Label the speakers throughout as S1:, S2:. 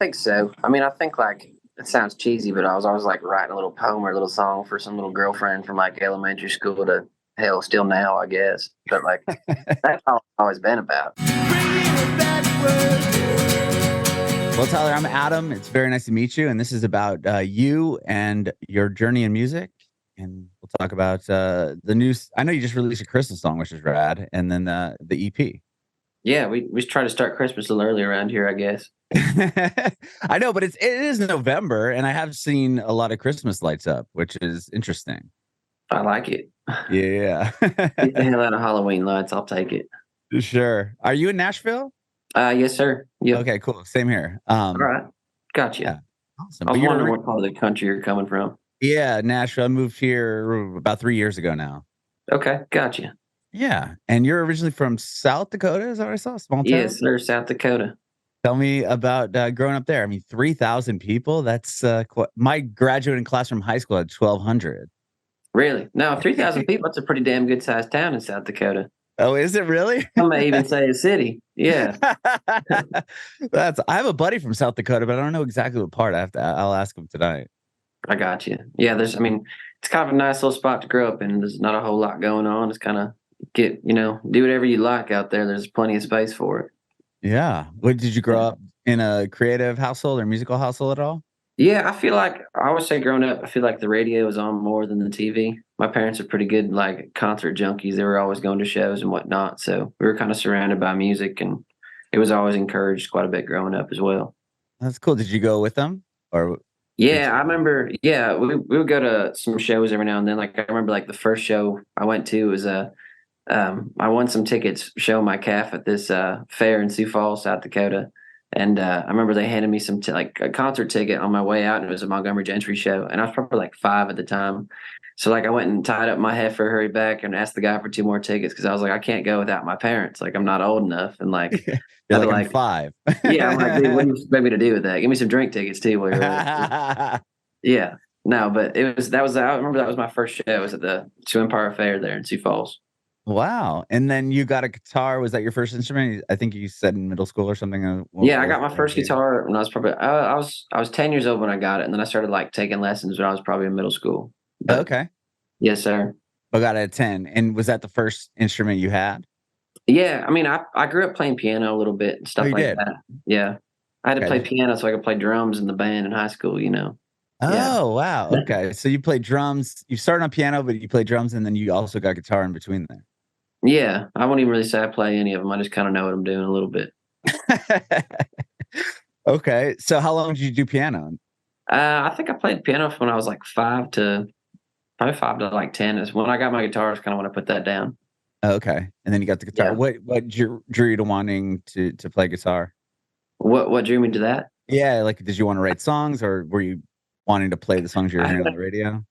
S1: think so. I mean, I think like it sounds cheesy, but I was always like writing a little poem or a little song for some little girlfriend from like elementary school to hell, still now, I guess. But like that's all it's always been about.
S2: Well, Tyler, I'm Adam. It's very nice to meet you. And this is about you and your journey in music. And we'll talk about the news. I know you just released a Christmas song, which is rad. And then the EP.
S1: Yeah, we try to start Christmas a little early around here, I guess.
S2: I know, but it is November. And I have seen a lot of Christmas lights up, which is interesting.
S1: I like it.
S2: Yeah.
S1: Get the hell out of Halloween lights. I'll take it.
S2: Sure. Are you in Nashville?
S1: Yes, sir. Yep.
S2: Okay, cool. Same here.
S1: All right. Gotcha.
S2: Yeah. Awesome.
S1: I
S2: But
S1: was
S2: you're
S1: wondering what part of the country you're coming from.
S2: Yeah, Nashville. I moved here about 3 years ago now.
S1: Okay, gotcha.
S2: Yeah, and you're originally from South Dakota, is that what I saw? Small town?
S1: Yes, sir. South Dakota.
S2: Tell me about growing up there. I mean, 3,000 people. That's my graduating class from high school had 1,200.
S1: Really? No, 3,000 people. That's a pretty damn good sized town in South Dakota.
S2: Oh, is it really?
S1: I may even say a city. Yeah.
S2: I have a buddy from South Dakota, but I don't know exactly what part. I'll ask him tonight.
S1: I got you. Yeah, I mean, it's kind of a nice little spot to grow up in. There's not a whole lot going on. It's kind of do whatever you like out there. There's plenty of space for it.
S2: Yeah. What did you grow up in a creative household or musical household at all?
S1: Yeah, I feel like I always say growing up, I feel like the radio is on more than the TV. My parents are pretty good, like concert junkies. They were always going to shows and whatnot. So we were kind of surrounded by music, and it was always encouraged quite a bit growing up as well.
S2: That's cool. Did you go with them or?
S1: Yeah, I remember. Yeah, we would go to some shows every now and then. Like I remember, like the first show I went to was I won some tickets showing my calf at this fair in Sioux Falls, South Dakota, and I remember they handed me some like a concert ticket on my way out, and it was a Montgomery Gentry show, and I was probably like 5 at the time. So like I went and tied up my heifer, hurried back, and asked the guy for 2 more tickets because I was like, I can't go without my parents. Like I'm not old enough, and like
S2: you're like, I'm 5.
S1: Yeah, I'm like, dude, what do you expect me to do with that? Give me some drink tickets too. While you're yeah, no, but I remember that was my first show. It was at the Sioux Empire Fair there in Sioux Falls.
S2: Wow. And then you got a guitar. Was that your first instrument? I think you said in middle school or something.
S1: Yeah, I got my first guitar when I was probably I was 10 years old when I got it, and then I started like taking lessons when I was probably in middle school. But,
S2: okay.
S1: Yes, sir.
S2: I got it at 10. And was that the first instrument you had?
S1: Yeah, I mean, I grew up playing piano a little bit and stuff like that. Yeah, I had to play piano so I could play drums in the band in high school.
S2: Oh, wow. Okay. So you played drums. You started on piano, but you played drums, and then you also got guitar in between there.
S1: Yeah, I won't even really say I play any of them. I just kind of know what I'm doing a little bit.
S2: Okay. So how long did you do piano?
S1: I think I played piano when I was like 5 to like 10 is when I got my guitar. Is kind of when I put that down.
S2: Okay. And then you got the guitar. Yeah. What drew you to wanting to play guitar?
S1: What drew me to that?
S2: Yeah, like did you want to write songs, or were you wanting to play the songs you were hearing on the radio?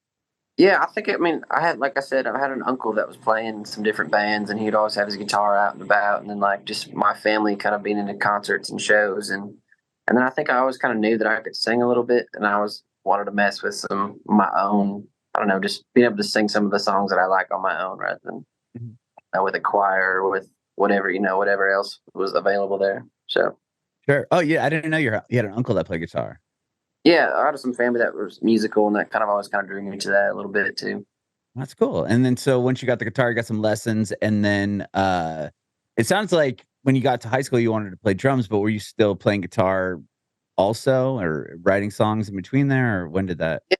S1: Yeah, I had, like I said, I had an uncle that was playing some different bands, and he'd always have his guitar out and about, and then like just my family kind of being into concerts and shows, and then I think I always kind of knew that I could sing a little bit, and I always wanted to mess with some my own, I don't know, just being able to sing some of the songs that I like on my own rather than with a choir or with whatever else was available there. So
S2: sure. Oh yeah, I didn't know you had an uncle that played guitar.
S1: Yeah, I had some family that was musical, and that kind of always kind of drew me to that a little bit too.
S2: That's cool. And then so once you got the guitar, you got some lessons, and then it sounds like when you got to high school, you wanted to play drums, but were you still playing guitar also, or writing songs in between there, or when did that?
S1: Yeah,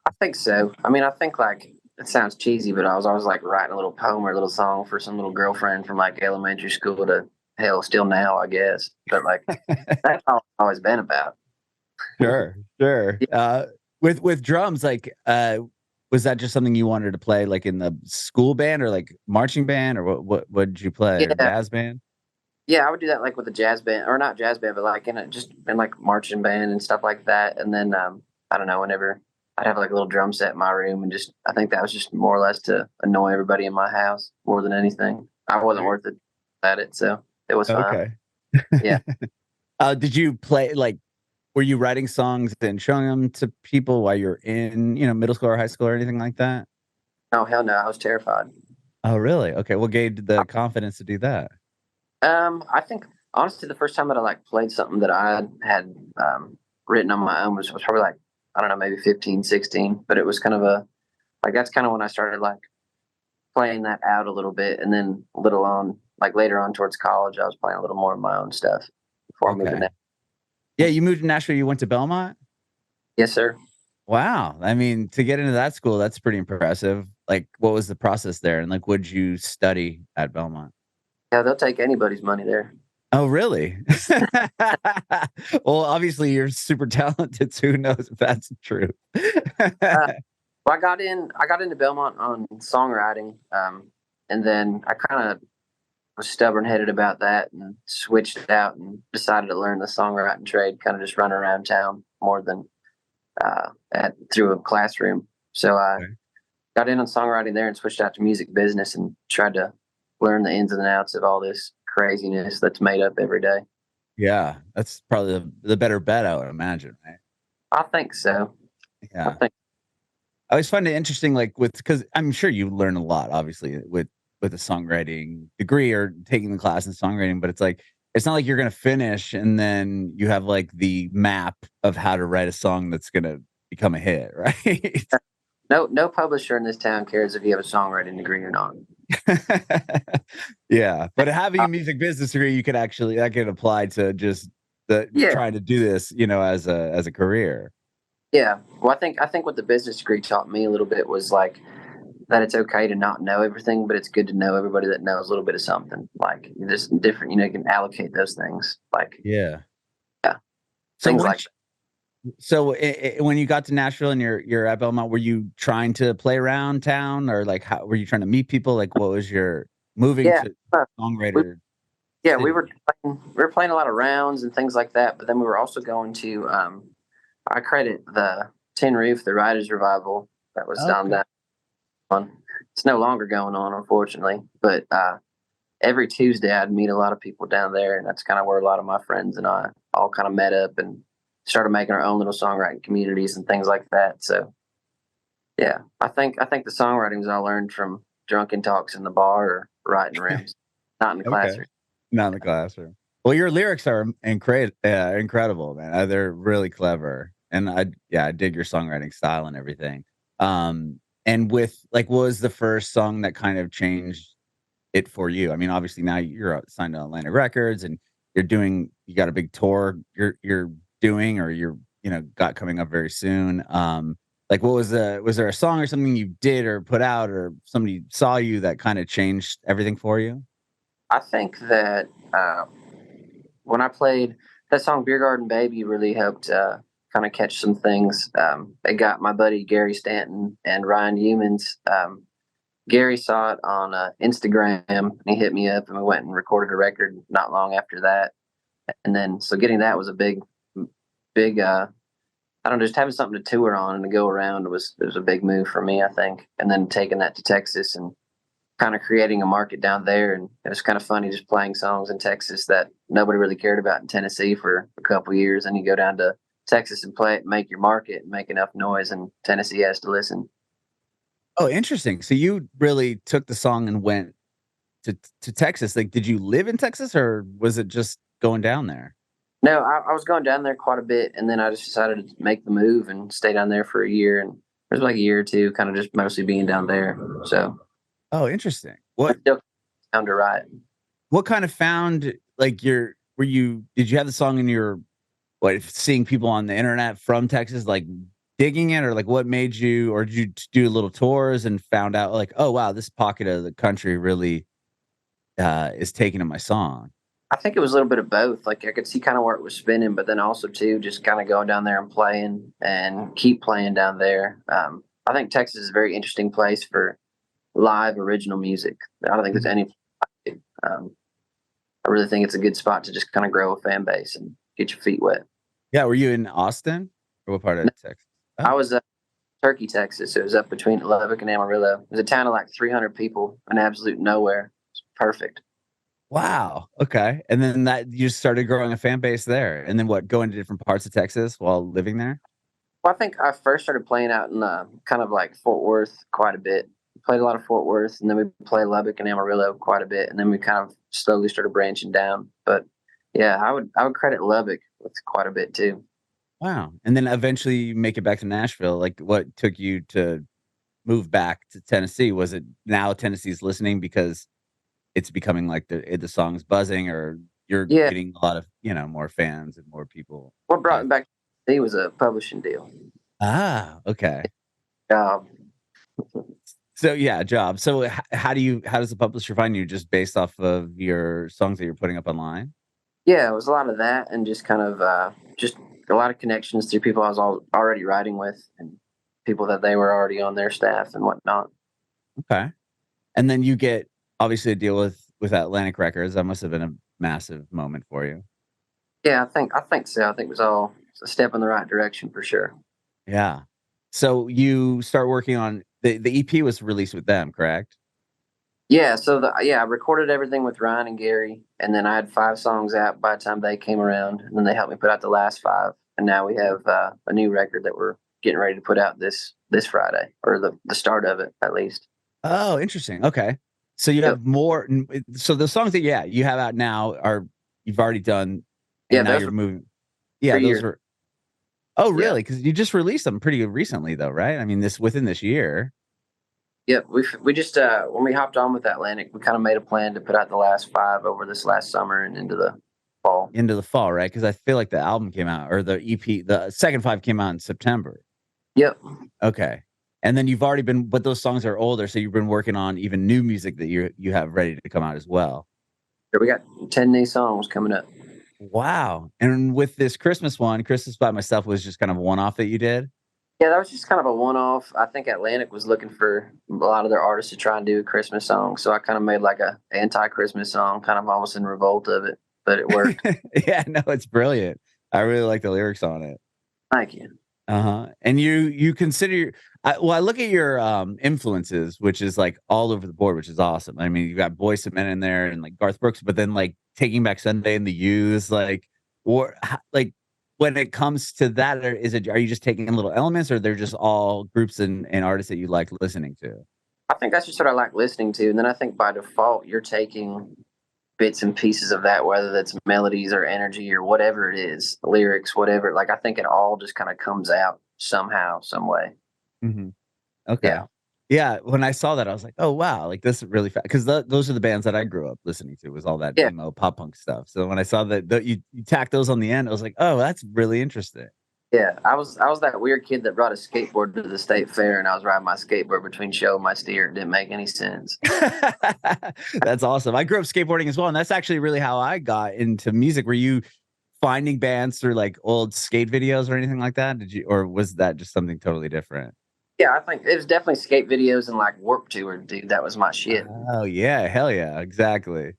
S1: I think so. I mean, I think like it sounds cheesy, but I was always like writing a little poem or a little song for some little girlfriend from like elementary school to hell, still now, I guess. But like that's all it's always been about.
S2: Sure. Yeah. With drums, like, was that just something you wanted to play, like in the school band or like marching band, or what did you play?
S1: Yeah.
S2: Jazz band?
S1: Yeah, I would do that like with a jazz band, or not jazz band, but like in like marching band and stuff like that. And then I don't know, whenever I'd have like a little drum set in my room, and just I think that was just more or less to annoy everybody in my house more than anything. I wasn't worth it at it, so it was fine.
S2: Okay.
S1: Yeah.
S2: Did you play like? Were you writing songs and showing them to people while you're in, middle school or high school or anything like that?
S1: Oh, hell no. I was terrified.
S2: Oh, really? Okay. What gave the confidence to do that?
S1: I think Honestly, the first time that I like played something that I had written on my own was probably like, I don't know, maybe 15, 16. But it was kind of a like that's kind of when I started like playing that out a little bit, and then a little on like later on towards college, I was playing a little more of my own stuff before I moved to
S2: Okay.
S1: Nashville.
S2: Yeah, you moved to Nashville. You went to Belmont.
S1: Yes, sir.
S2: Wow. I mean, to get into that school, that's pretty impressive. Like, what was the process there? And like, what'd you study at Belmont?
S1: Yeah, they'll take anybody's money there.
S2: Oh, really? Well, obviously you're super talented, so who knows if that's true.
S1: Uh, well, I got into Belmont on songwriting, and then I kind of was stubborn headed about that and switched it out and decided to learn the songwriting trade, kind of just running around town more than through a classroom. So I
S2: Okay.
S1: got in on songwriting there and switched out to music business and tried to learn the ins and outs of all this craziness that's made up every day.
S2: Yeah, that's probably the better bet, I would imagine, right?
S1: I think so. I
S2: Yeah.
S1: think,
S2: I always find it interesting, like with because I'm sure you learn a lot, obviously, with a songwriting degree or taking the class in songwriting, but it's like it's not like you're gonna finish and then you have like the map of how to write a song that's gonna become a hit, right?
S1: no publisher in this town cares if you have a songwriting degree or not.
S2: Yeah, but having
S1: Uh,
S2: a music business degree, you could actually that could apply to just the
S1: yeah,
S2: trying to do this, as a career.
S1: yeah. Well, I think what the business degree taught me a little bit was like that it's okay to not know everything, but it's good to know everybody that knows a little bit of something. Like there's different, you can allocate those things. Like
S2: Yeah.
S1: yeah,
S2: So
S1: things like
S2: once So when you got to Nashville and you're at Belmont, were you trying to play around town or like how were you trying to meet people? Like what was your moving
S1: yeah.
S2: to
S1: uh, We
S2: songwriter
S1: yeah
S2: city?
S1: we were playing a lot of rounds and things like that. But then we were also going to I credit the Tin Roof, the Writers Revival that was done
S2: Okay.
S1: that one. It's no longer going on, unfortunately. But every Tuesday, I'd meet a lot of people down there, and that's kind of where a lot of my friends and I all kind of met up and started making our own little songwriting communities and things like that. So yeah, I think the songwriting was all learned from drunken talks in the bar or writing rooms, not in the
S2: Okay.
S1: classroom.
S2: Not in the classroom. Well, your lyrics are incredible, man. They're really clever. And I dig your songwriting style and everything. And with like what was the first song that kind of changed it for you? I mean, obviously now you're signed to Atlantic Records and you got a big tour you're doing or got coming up very soon. Like what was there a song or something you did or put out or somebody saw you that kind of changed everything for you?
S1: I think that when I played that song "Beer Garden Baby" really helped kind of catch some things. It got my buddy Gary Stanton and Ryan Humans. Gary saw it on Instagram and he hit me up and we went and recorded a record not long after that. And then so getting that was a big I don't know, just having something to tour on and to go around was a big move for me, I think. And then taking that to Texas and kind of creating a market down there. And it was kind of funny just playing songs in Texas that nobody really cared about in Tennessee for a couple years. And you go down to Texas and play it, make your market, and make enough noise, and Tennessee has to listen.
S2: Oh, interesting. So you really took the song and went to Texas. Like, did you live in Texas or was it just going down there?
S1: No, I was going down there quite a bit, and then I just decided to make the move and stay down there for a year. And it was like a year or two, kind of just mostly being down there. So
S2: Oh, interesting.
S1: I still found to write.
S2: What kind of found like your were you did you have the song in your what seeing people on the internet from Texas like digging it or like what made you or did you do little tours and found out like, oh wow, this pocket of the country really is taking to my song.
S1: I think it was a little bit of both. Like I could see kind of where it was spinning, but then also too, just kind of going down there and playing and keep playing down there. I think Texas is a very interesting place for live original music. I don't think there's
S2: Mhm.
S1: any. Um, I really think it's a good spot to just kind of grow a fan base and get your feet wet.
S2: Yeah, were you in Austin? Or what part of Texas?
S1: I
S2: Oh,
S1: was Turkey, Texas. It was up between Lubbock and Amarillo. It was a town of like 300 people in absolute nowhere. It's perfect.
S2: wow. Okay. And then that you just started growing a fan base there. And then what, going to different parts of Texas while living there?
S1: Well, I think I first started playing out in kind of like Fort Worth quite a bit. Played a lot of Fort Worth, and then we played Lubbock and Amarillo quite a bit, and then we kind of slowly started branching down. But Yeah, I would credit Lubbock with quite a bit too.
S2: Wow. And then eventually you make it back to Nashville. Like, what took you to move back to Tennessee? Was it now Tennessee's listening because it's becoming like the song's buzzing, or you're
S1: Yeah,
S2: getting a lot of, more fans and more people
S1: what brought
S2: kind
S1: me
S2: of.
S1: back to Tennessee was a publishing deal.
S2: Ah, okay.
S1: Um,
S2: So yeah, job. So how does the publisher find you, just based off of your songs that you're putting up online?
S1: yeah, it was a lot of that, and just kind of just a lot of connections through people I was already writing with, and people that they were already on their staff and whatnot.
S2: Okay. And then you get obviously a deal with Atlantic Records. That must have been a massive moment for you.
S1: Yeah, I think so. I think it was all a step in the right direction for sure.
S2: Yeah. So you start working on the EP was released with them, correct?
S1: Yeah, so I recorded everything with Ryan and Gary, and then I had 5 songs out by the time they came around, and then they helped me put out the last 5, and now we have a new record that we're getting ready to put out this Friday, or the start of it at least.
S2: Oh, interesting. Okay. So you
S1: Yep.
S2: have more. So the songs that you have out now are you've already done, and
S1: Yeah,
S2: now
S1: those
S2: you're
S1: were
S2: moving. Yeah,
S1: 3 years.
S2: those were. Oh,
S1: Yeah.
S2: really? Because you just released them pretty recently, though, right? I mean, this within this year,
S1: Yep. We just when we hopped on with Atlantic, we kind of made a plan to put out the last 5 over this last summer and into the fall.
S2: into the fall, right? Because I feel like the album came out, or the EP, the second 5 came out in September.
S1: Yep.
S2: Okay. And then you've already been, but those songs are older, so you've been working on even new music that you have ready to come out as well.
S1: We got 10 new songs coming up.
S2: Wow. And with this Christmas one, Christmas by Myself was just kind of a one-off that you did?
S1: Yeah, that was just kind of a one-off. I think Atlantic was looking for a lot of their artists to try and do a Christmas song, so I kind of made like a anti-Christmas song, kind of almost in revolt of it, but it worked.
S2: Yeah, no, it's brilliant. I really like the lyrics on it.
S1: Thank you.
S2: Uh-huh. And you consider I look at your influences, which is like all over the board, which is awesome. I mean, you got Boyz II Men in there and like Garth Brooks, but then like Taking Back Sunday and the Used, like, or like when it comes to that, or are you just taking in little elements, or they're just all groups and artists that you like listening to?
S1: I think that's just what I like listening to, and then I think by default you're taking bits and pieces of that, whether that's melodies or energy or whatever it is, lyrics, whatever. Like I think it all just kind of comes out somehow, some way.
S2: Mhm. Okay.
S1: Yeah.
S2: Yeah, when I saw that, I was like, "Oh, wow, like, this is really fast." Because those are the bands that I grew up listening to, was all that
S1: Yeah.
S2: emo pop punk stuff. So when I saw that you tack those on the end, I was like, "Oh, that's really interesting."
S1: Yeah, I was that weird kid that brought a skateboard to the state fair, and I was riding my skateboard between show and my steer. It didn't make any sense.
S2: That's awesome. I grew up skateboarding as well, and that's actually really how I got into music. Were you finding bands through, like, old skate videos or anything like that? Did you, or was that just something totally different?
S1: Yeah, I think it was definitely skate videos and like Warp Tour, dude. That was my shit.
S2: Oh, yeah, hell yeah, exactly.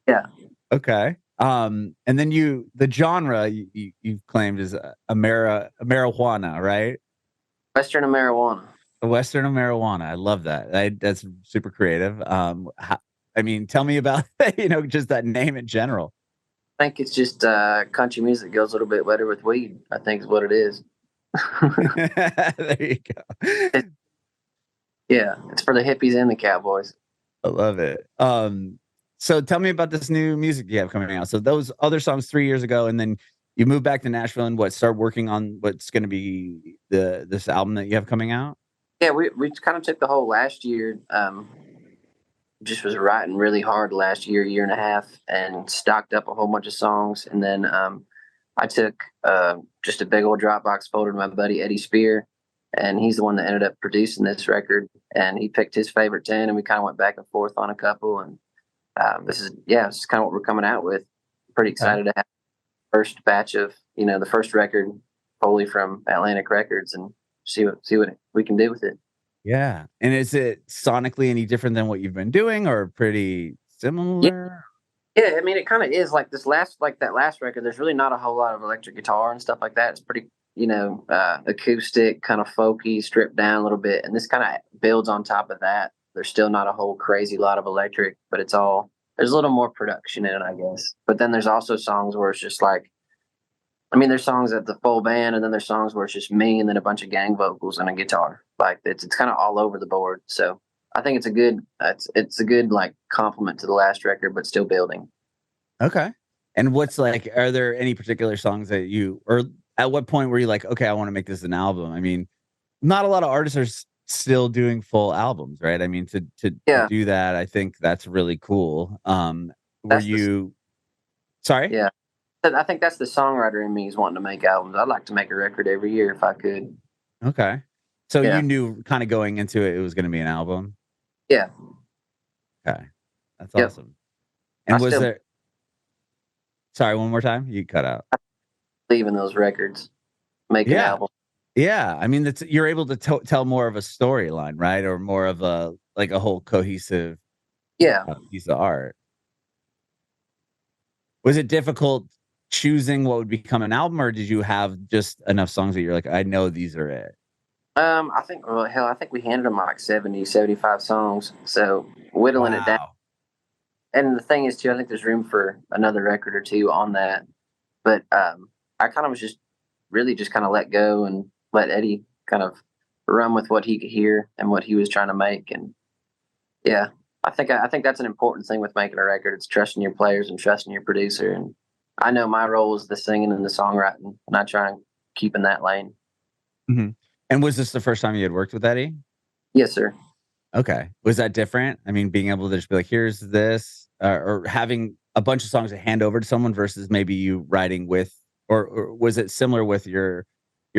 S1: Yeah,
S2: Okay. And then the genre you've claimed is marijuana, right?
S1: Western and marijuana.
S2: The Western of marijuana. I love that. That's super creative. I mean, tell me about just that name in general.
S1: I think it's just country music goes a little bit better with weed. I think is what it is.
S2: There you go.
S1: Yeah, it's for the hippies and the cowboys.
S2: I love it. So tell me about this new music you have coming out. So those other songs 3 years ago, and then you moved back to Nashville and start working on what's going to be this album that you have coming out.
S1: Yeah, we kind of took the whole last year. Just was writing really hard last year and a half, and stocked up a whole bunch of songs. And then I took just a big old Dropbox folder to my buddy Eddie Spear, and he's the one that ended up producing this record. And he picked his favorite 10, and we kind of went back and forth on a couple. And this is kind of what we're coming out with. Pretty
S2: Okay.
S1: excited to have the first batch of the first record wholly from Atlantic Records, and see what we can do with it.
S2: Yeah. And is it sonically any different than what you've been doing, or pretty
S1: Yeah,
S2: similar?
S1: yeah. I mean, it kind of is like that last record. There's really not a whole lot of electric guitar and stuff like that. It's pretty, acoustic, kind of folky, stripped down a little bit. And this kind of builds on top of that. There's still not a whole crazy lot of electric, but there's a little more production in it, I guess. But then there's also songs where it's just like, I mean, there's songs at the full band, and then there's songs where it's just me and then a bunch of gang vocals and a guitar. Like it's kind of all over the board. So I think it's a good like compliment to the last record, but still building.
S2: Okay. And what's like, are there any particular songs that you, or at what point were you like, okay, I want to make this an album? I mean, not a lot of artists are still doing full albums, right? I mean, to
S1: Yeah,
S2: do that, I think that's really cool. Were
S1: that's the
S2: you sorry?
S1: yeah. I think that's the songwriter in me is wanting to make albums. I'd like to make a record every year if I could.
S2: Okay. So you
S1: Yeah,
S2: knew kind of going into it, it was going to be an album.
S1: yeah,
S2: Okay, that's
S1: yep.
S2: awesome.
S1: I
S2: And was
S1: still
S2: there? Sorry, one more time. You cut out.
S1: believe in those records, making
S2: Yeah,
S1: albums.
S2: yeah. I mean, that's you're able to tell more of a storyline, right? Or more of a like a whole cohesive
S1: Yeah.
S2: piece of art. Was it difficult choosing what would become an album, or did you have just enough songs that you're like, I know these are it?
S1: I think, well, hell, I think we handed them like 70, 75 songs. So whittling it down.
S2: Wow.
S1: And the thing is, too, I think there's room for another record or two on that. But I kind of was just really just kind of let go and let Eddie kind of run with what he could hear and what he was trying to make. And yeah, I think that's an important thing with making a record. It's trusting your players and trusting your producer. And I know my role is the singing and the songwriting, and I try and keep in that lane.
S2: Hmm. And was this the first time you had worked with Eddie?
S1: Yes, sir.
S2: Okay. Was that different? I mean, being able to just be like, here's this, or having a bunch of songs to hand over to someone versus maybe you writing with, or was it similar with your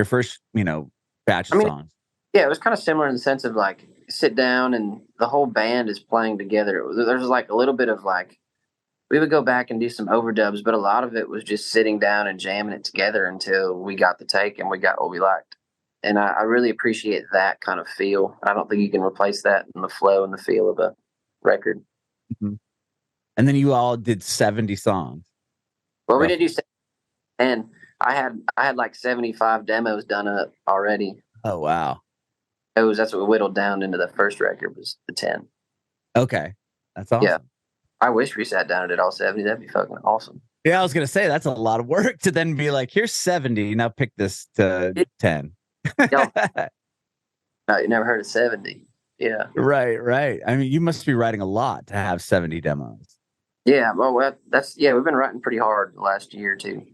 S2: first, batch
S1: I
S2: of
S1: mean,
S2: songs?
S1: yeah, it was kind of similar in the sense of like sit down and the whole band is playing together. There was like a little bit of like we would go back and do some overdubs, but a lot of it was just sitting down and jamming it together until we got the take and we got what we liked. And I really appreciate that kind of feel. I don't think you can replace that in the flow and the feel of a record.
S2: Mhm. And then you all did 70 songs,
S1: Well, we did
S2: roughly.
S1: do, and I had like 75 demos done up already.
S2: Oh, wow.
S1: That's what we whittled down into the first record was the 10.
S2: Okay. That's
S1: Yeah,
S2: awesome.
S1: I wish we sat down and did all 70. That'd be fucking awesome.
S2: Yeah, I was gonna say that's a lot of work to then be like, here's 70. Now pick this to 10.
S1: Y'all, no, you never heard of 70. Yeah.
S2: Right, right. I mean, you must be writing a lot to have 70 demos.
S1: Yeah. Well, that's, yeah, we've been writing pretty hard the last year or two.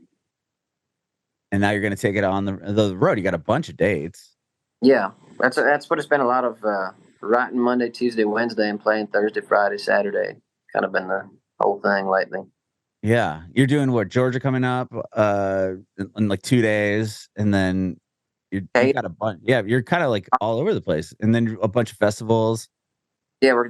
S2: And now you're gonna take it on the road. You got a bunch of dates.
S1: Yeah. That's what it's been a lot of, writing Monday, Tuesday, Wednesday, and playing Thursday, Friday, Saturday. Kind of been the whole thing lately.
S2: Yeah. You're doing what, Georgia coming up in like 2 days, and then you
S1: Hey,
S2: got a bunch. Yeah, you're kind of like all over the place. And then a bunch of festivals.
S1: yeah, we're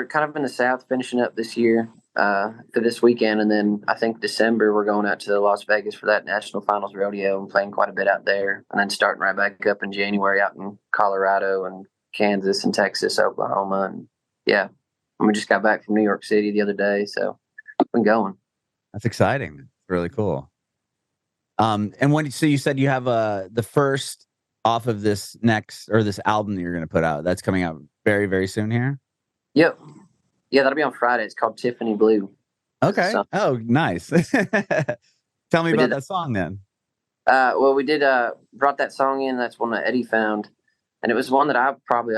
S1: kind of in the South finishing up this year, for this weekend. And then I think December, we're going out to Las Vegas for that National Finals Rodeo and playing quite a bit out there. And then starting right back up in January out in Colorado and Kansas and Texas, Oklahoma. And yeah, and we just got back from New York City the other day. So I've been going.
S2: That's exciting. It's really cool. And when so you said you have the first off of this next or this album that you're gonna put out, that's coming out very, very soon here.
S1: Yep. Yeah, that'll be on Friday. It's called Tiffany Blue. Is the
S2: Okay.
S1: song.
S2: Oh, nice. Tell me
S1: We
S2: about
S1: did
S2: that song then.
S1: well, we did brought that song in. That's one that Eddie found, and it was one that I probably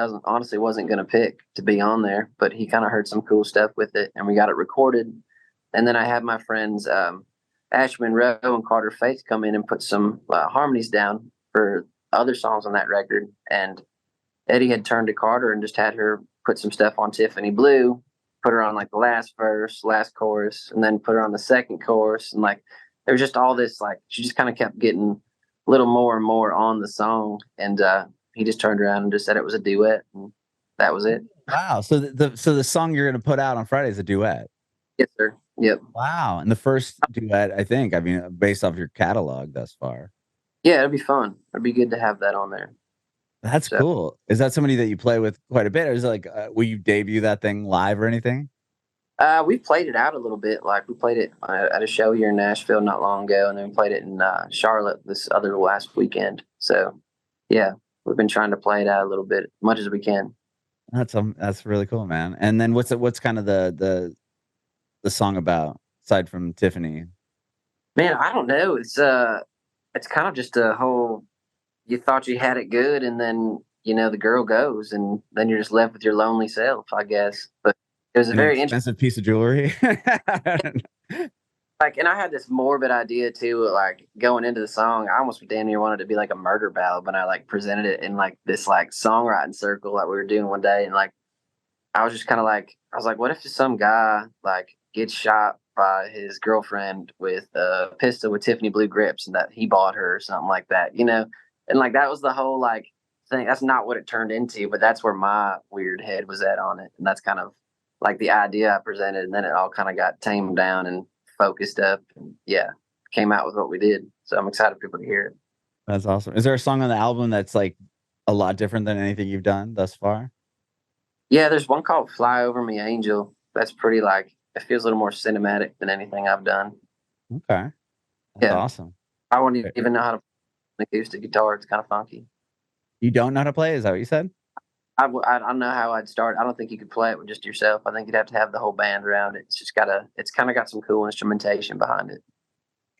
S1: wasn't going to pick to be on there, but he kind of heard some cool stuff with it, and we got it recorded. And then I had my friends Ashman Rowe and Carter Faith come in and put some harmonies down for other songs on that record. And Eddie had turned to Carter and just had her put some stuff on Tiffany Blue, put her on like the last verse, last chorus, and then put her on the second chorus. And like there was just all this, like she just kind of kept getting a little more and more on the song. And he just turned around and just said it was a duet, and that was it.
S2: Wow. So the song you're gonna put out on Friday is a duet.
S1: Yes, sir. Yep.
S2: Wow. And the first duet, I think, I mean, based off your catalog thus far.
S1: Yeah, it'd be fun. It'd be good to have that on there.
S2: That's
S1: So
S2: cool. Is that somebody that you play with quite a bit? Or is it like, will you debut that thing live or anything?
S1: we played it out a little bit. Like we played it at a show here in Nashville not long ago, and then we played it in Charlotte this other last weekend. So yeah, we've been trying to play it out a little bit, as much as we can.
S2: That's really cool, man. And then what's kind of the song about aside from Tiffany?
S1: Man, I don't know. It's kind of just a whole. You thought you had it good, and then the girl goes, and then you're just left with your lonely self, I guess. But it was a
S2: An
S1: very interesting.
S2: expensive piece of jewelry.
S1: Like, and I had this morbid idea too, like going into the song. I almost damn near wanted it to be like a murder ballad, but I like presented it in like this like songwriting circle that we were doing one day, and like I was just kind of like, I was like, what if some guy like gets shot by his girlfriend with a pistol with Tiffany blue grips, and that he bought her or something like that, you know? And like that was the whole like thing. That's not what it turned into, but that's where my weird head was at on it, and that's kind of like the idea I presented, and then it all kind of got tamed down and focused up, and yeah, came out with what we did. So I'm excited for people to hear it.
S2: That's awesome. Is there a song on the album that's like a lot different than anything you've done thus far?
S1: Yeah, there's one called "Fly Over Me, Angel." That's pretty like it feels a little more cinematic than anything I've done.
S2: Okay. That's
S1: Yeah,
S2: awesome.
S1: I wouldn't even know how to play an acoustic guitar. It's kind of funky.
S2: You don't know how to play? Is that what you said?
S1: I don't know how I'd start. I don't think you could play it with just yourself. I think you'd have to have the whole band around it. It's just it's kind of got some cool instrumentation behind it.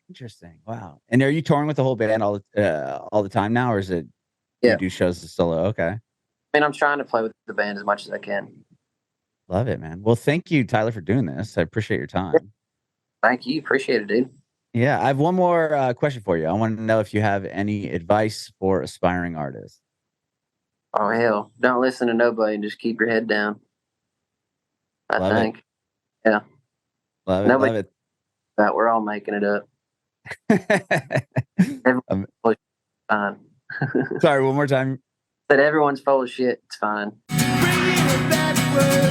S2: Interesting. Wow. And are you touring with the whole band all the time now, or is it
S1: Yeah.
S2: you do shows as solo? Okay.
S1: I mean, I'm trying to play with the band as much as I can.
S2: Love it, man. Well, thank you, Tyler, for doing this. I appreciate your time.
S1: Thank you. Appreciate it, dude.
S2: Yeah, I have one more question for you. I want to know if you have any advice for aspiring artists.
S1: Oh, hell. Don't listen to nobody and just keep your head down. I
S2: Love
S1: think.
S2: it.
S1: Yeah.
S2: Love it.
S1: Nobody,
S2: Love
S1: that we're all making it up.
S2: it.
S1: Everyone's full of fine.
S2: Sorry, one more time.
S1: But everyone's full of shit. It's fine.
S3: Bringing it backward.